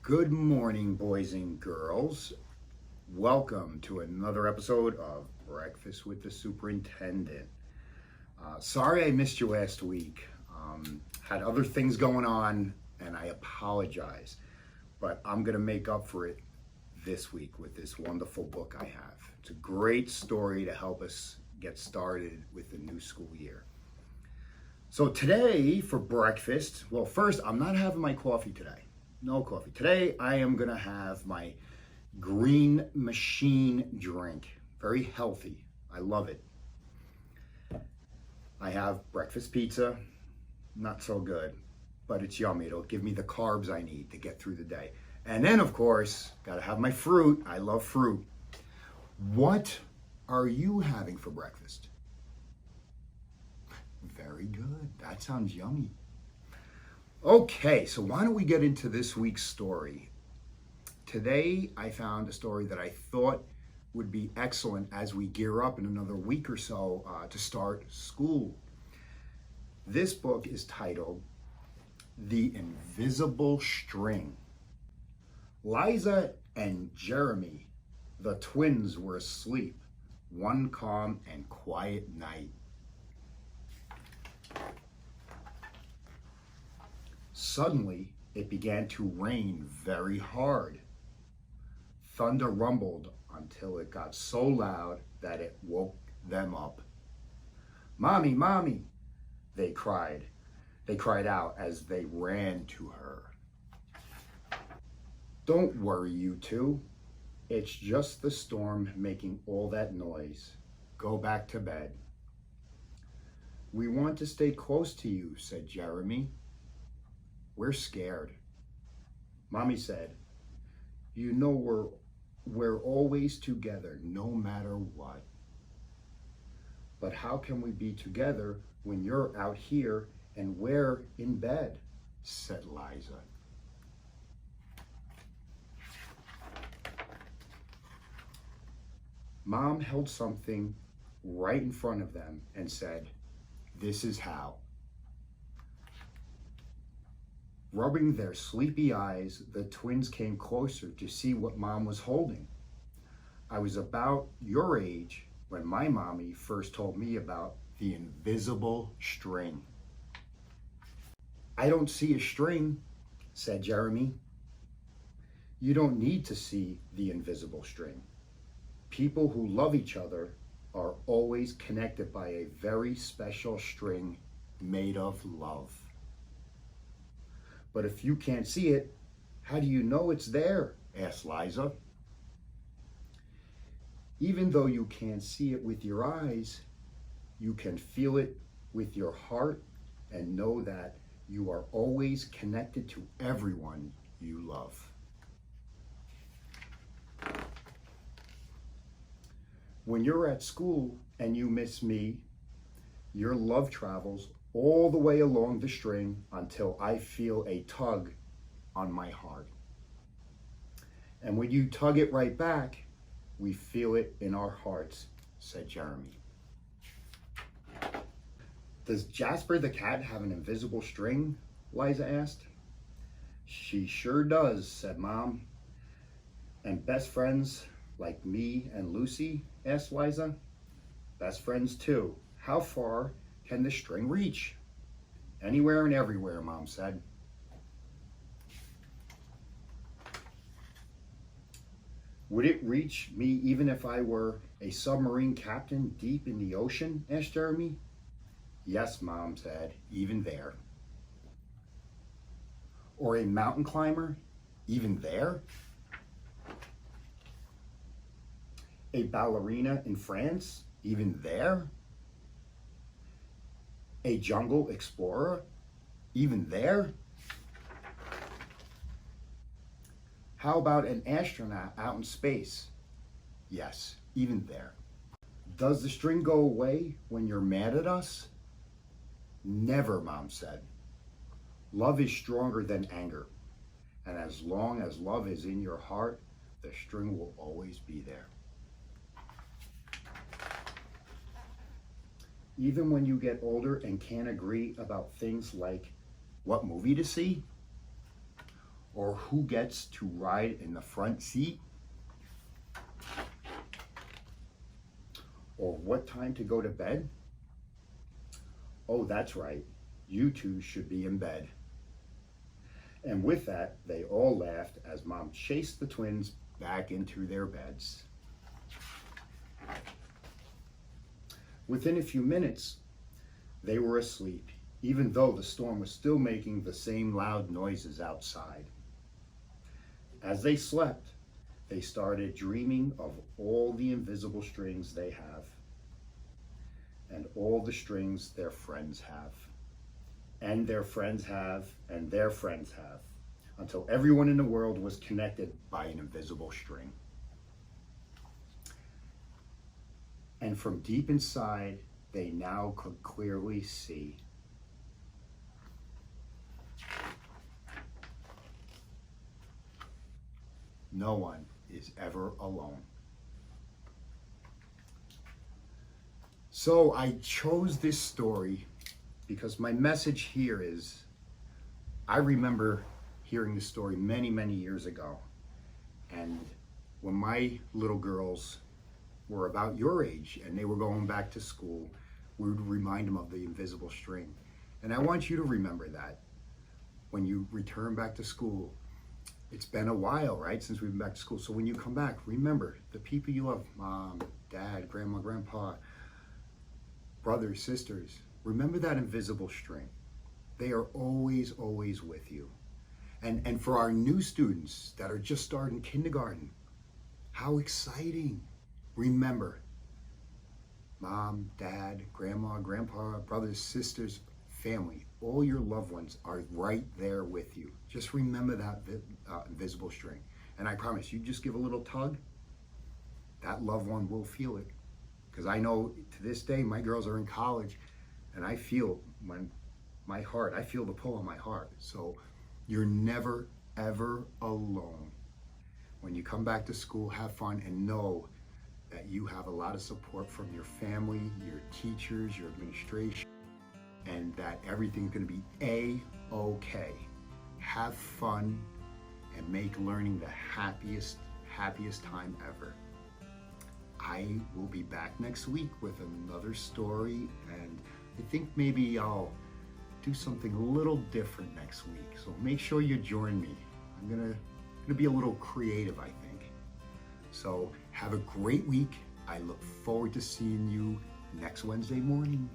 Good morning, boys and girls. Welcome to another episode of Breakfast with the Superintendent. Sorry I missed you last week. Had other things going on, and I apologize. But I'm going to make up for it this week with this wonderful book I have. It's a great story to help us get started with the new school year. So today for breakfast, well, first, I'm not having my coffee today. No coffee. Today, I am going to have my green machine drink. Very healthy. I love it. I have breakfast pizza. Not so good, but it's yummy. It'll give me the carbs I need to get through the day. And then, of course, got to have my fruit. I love fruit. What are you having for breakfast? Very good. That sounds yummy. Okay, so why don't we get into this week's story? Today, I found a story that I thought would be excellent as we gear up in another week or so to start school. This book is titled The Invisible String. Liza and Jeremy, the twins, were asleep one calm and quiet night. Suddenly, it began to rain very hard. Thunder rumbled until it got so loud that it woke them up. "Mommy, Mommy," they cried. They cried out as they ran to her. "Don't worry, you two. It's just the storm making all that noise. Go back to bed." "We want to stay close to you," said Jeremy. "We're scared." Mommy said, "You know we're always together, no matter what." "But how can we be together when you're out here and we're in bed?" said Liza. Mom held something right in front of them and said, "This is how." Rubbing their sleepy eyes, the twins came closer to see what Mom was holding. "I was about your age when my mommy first told me about the invisible string." "I don't see a string," said Jeremy. "You don't need to see the invisible string. People who love each other are always connected by a very special string made of love." "But if you can't see it, how do you know it's there?" asked Liza. "Even though you can't see it with your eyes, you can feel it with your heart and know that you are always connected to everyone you love." When you're at school and you miss me, your love travels all the way along the string until I feel a tug on my heart. And when you tug it right back, we feel it in our hearts, said Jeremy. "Does Jasper the cat have an invisible string?" Liza asked. "She sure does," said Mom. "And best friends like me and Lucy?" asked Liza. "Best friends too. How far can the string reach?" "Anywhere and everywhere," Mom said. "Would it reach me even if I were a submarine captain deep in the ocean?" asked Jeremy. "Yes," Mom said, "even there." "Or a mountain climber? Even there?" "A ballerina in France? Even there?" "A jungle explorer? Even there?" "How about an astronaut out in space?" "Yes, even there." "Does the string go away when you're mad at us?" "Never," Mom said. "Love is stronger than anger. And as long as love is in your heart, the string will always be there." "Even when you get older and can't agree about things like what movie to see?" Or who gets to ride in the front seat? Or what time to go to bed? Oh, that's right. You two should be in bed. And with that, they all laughed as Mom chased the twins back into their beds. Within a few minutes, they were asleep, even though the storm was still making the same loud noises outside. As they slept, they started dreaming of all the invisible strings they have, and all the strings their friends have, and their friends have, and their friends have, until everyone in the world was connected by an invisible string. And from deep inside, they now could clearly see. No one is ever alone. So I chose this story because my message here is, I remember hearing this story many, many years ago. And when my little girls were about your age and they were going back to school, we would remind them of the invisible string. And I want you to remember that when you return back to school. It's been a while, right, since we've been back to school. So when you come back, remember the people you love, mom, dad, grandma, grandpa, brothers, sisters. Remember that invisible string. They are always, always with you. And for our new students that are just starting kindergarten, how exciting. Remember, mom, dad, grandma, grandpa, brothers, sisters, family, all your loved ones are right there with you. Just remember that invisible string. And I promise, you just give a little tug, that loved one will feel it. Because I know to this day, my girls are in college, and I feel I feel the pull on my heart. So you're never, ever alone. When you come back to school, have fun and know that you have a lot of support from your family, your teachers, your administration, and that everything's gonna be A-okay. Have fun and make learning the happiest time ever. I will be back next week with another story, and I think maybe I'll do something a little different next week. So make sure you join me. I'm gonna be a little creative, I think. So have a great week. I look forward to seeing you next Wednesday morning.